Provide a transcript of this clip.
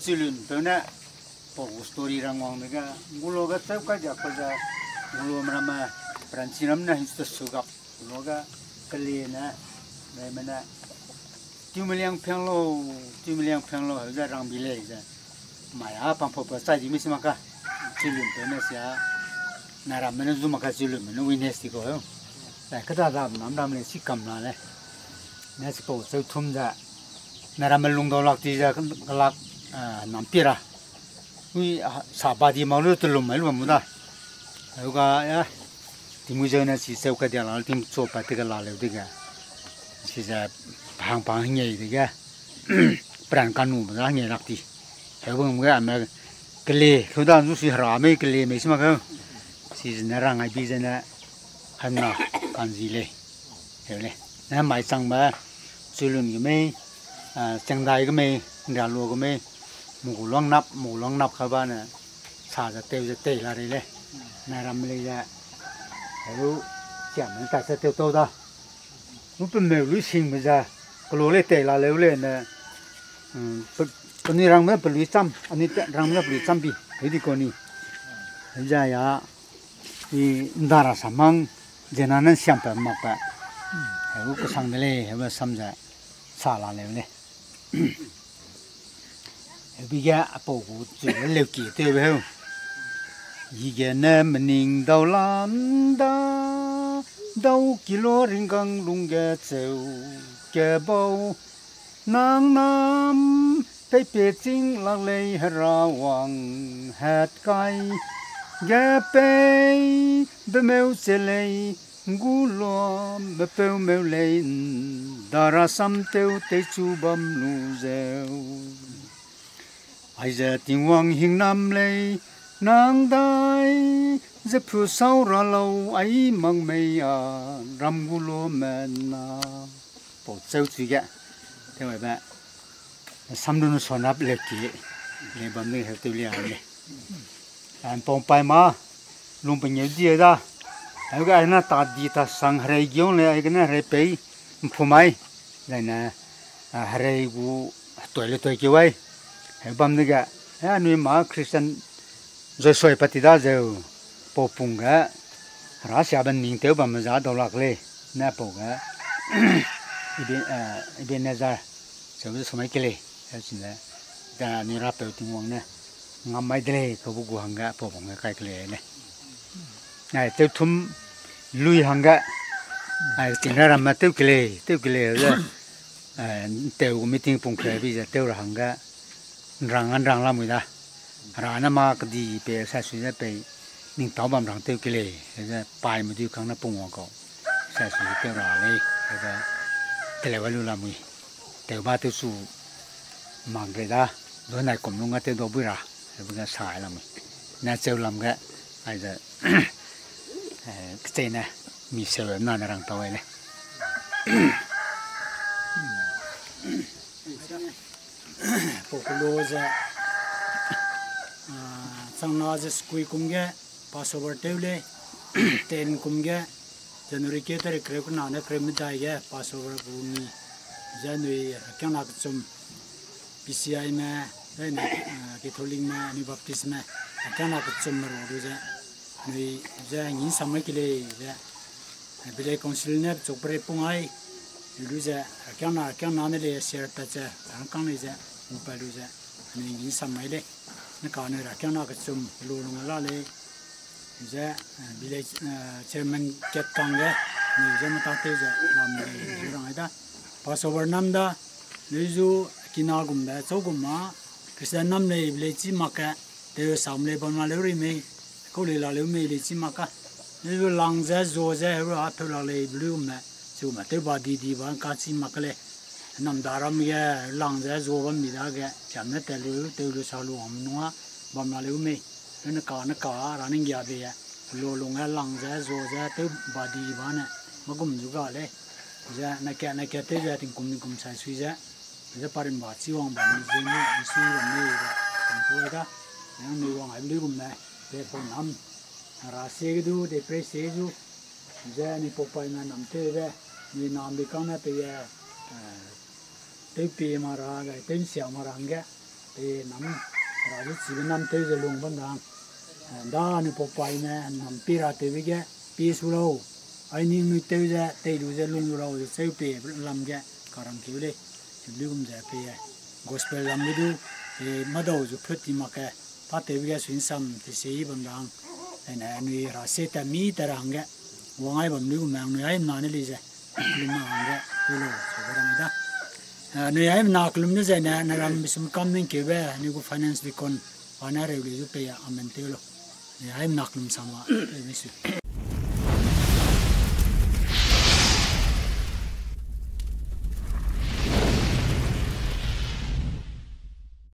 chilun pena po story rangwang mega ngulo ga tsep ka ja ko ja ngulo mrama prancinam na hista sugap ngulo kali na mana timliang phanglo ja rang bile ja maya pampo pa sa ji mismaka chilun pena sia nara mena zumaka chilun mena winesti ko yo la kada da nam le sikam la le na sipo so thumja nara melung do lak ti ja lak nampira ui sabadi malu tulum melu muda yoga ya timujana si sauka dia la tim cho pa te la le de ga si ja pang nge de ga pran kanu ma nge rak ti hebung ga ma kle khoda nu si hra me kle me sima ga si nara ngai bi jana hanna kanji le hele na mai sang ba chulun ge me chang dai ge me nda lo ge me mù long nắp các bạn nè xả ra tê là đây này này làm lấy ra rồi chém nó ta sẽ tiêu to đó lúc bên mèo lưới xin bây giờ cái lỗ lấy tê là lấy lên nè cái này răng mấy bự lưới trăm anh ấy răng mấy bự trăm bi cái gì con này bây giờ ya thì đa ra sắm mang dân anh xem phải mặc phải rồi cái sang đây này rồi xăm ra xả là lấy này bây giờ bố cụ chỉ là kỳ tiêu phải không? Giờ này mình đâu làm đó, đâu kilo riêng gang lung ghé châu ghé bao, nang nam phải biết chính là lấy ra hoàng hạt cay, ghé bay bê mèo sẽ lấy ngũ lo bê mèo lấy, đà ra sam tiêu tê chu bầm lu dèo. Ai giờ tiếng vang hình nam lệ nàng đai giờ phù sau ra lâu ấy mang mây ram gu lo men bộ châu chữ gạ thế vậy bạn xăm đun sôi nắp lệ kỹ để bấm này theo tiêu liền này anh bông bay mà luôn bị nhiều gì đó cái cái này ta đi ta sang hải giông này cái này hải bay phù mai này nè hải gu tuổi kêu ấy bấm được cái, nuôi má Christian rồi soi bát đa rồi, bổ bung cái, ra xe bên nhìn theo bấm ra đầu lạc lên, nè bổ cái, bên này ra, rồi số mấy cái này, cái gì này, ta nuôi rap đầu tiếng Anh nè, ngắm mấy cái này, có bút hàng cái, bổ bung cái này này, này theo thum lui hàng cái, này tiền ra làm mà theo cái này rồi, theo meeting bung cái bây giờ theo ra hàng cái rang la mui da rana ma kdi pe sa su da pe ning taw bam rang teu kile da pai mu du kang na pung wa ko sa su teu ra le da tele wa lu la mui teu ba teu su mang ge da do nai kom lu nga teu do bu ra bu ga sai la mui na cheu lam ga ai da cái này mi sờ na rang taw le Pokoloza Sangnaza Skui Kumge Passover Tevle Ten Kumge January Keter Krekuna Kremidaya Passover Gumi January Kanaksum PCI me Catholic me New Baptist me Kanaksum Roduza Nui Jang Samakile Bile Council Nep Chopre Pungai Luza Kana le share tacha Kanisa Upaluza and in some way, the corner Kana Sum Lulala, the village chairman Ket Kanga, Zamata Ramada, Passover Namda, Luzu Kinagumda, Soguma, Christian Namle, Village Maka, there is some labor mallory me, Kolila Lume, Lichimaka, Little Langza, Zoza, Apolale, Bloom, Suma, Tebadi, Divan, Katsi Makale. Nam daram ye lang za zo bam mi da ge cham na te lu sa lu am nuwa bam na lu me na ka ra ning ya be ya lo lo nga lang za zo za te ba di ba na ma gum ju ga le ja na ke te ja ting kum sai sui ja parim ba chi wang ba ni ze ni su ro me ga to ga yang ni wang ai lu gum na pe po nam ra se ge du de pre se ju ja ni po pa na nam te ve ni nam bi ka na pe ya Tế bì mà ra cái tên xẻo mà ra nghe น้ำเราจะสีน้ำเตยจะลงบนดังด้านนี้พอไปนะน้ำปีราเตยแกปีสุเราไอ้นี่มีเตยจะเตยดูจะลงเราจะเซลเปย์ลำแกการังคิวเลยจุดลืมจะเปย์กอสเปลลำไม่ดูมาดูจุดพฤติมาแกพัดเตยแกสุนซ้ำที่เสียบนดังเนี่ยนี่ราเซตมีแต่รังแกวางไอ้บนลืมแมงนี่ไอ้นานนี่เลยจ้ะลืมมาแกดูโลสุดรังจ้ะนี่ไอ้นักลุ่มนี่จะเนี่ยนารำสมคำนึงเกี่ยวกับนี่กูfinanceดีคนวันนี้เราเลยจะไปอามันเตลนี่ไอ้นักลุ่มสามารถไม่สุด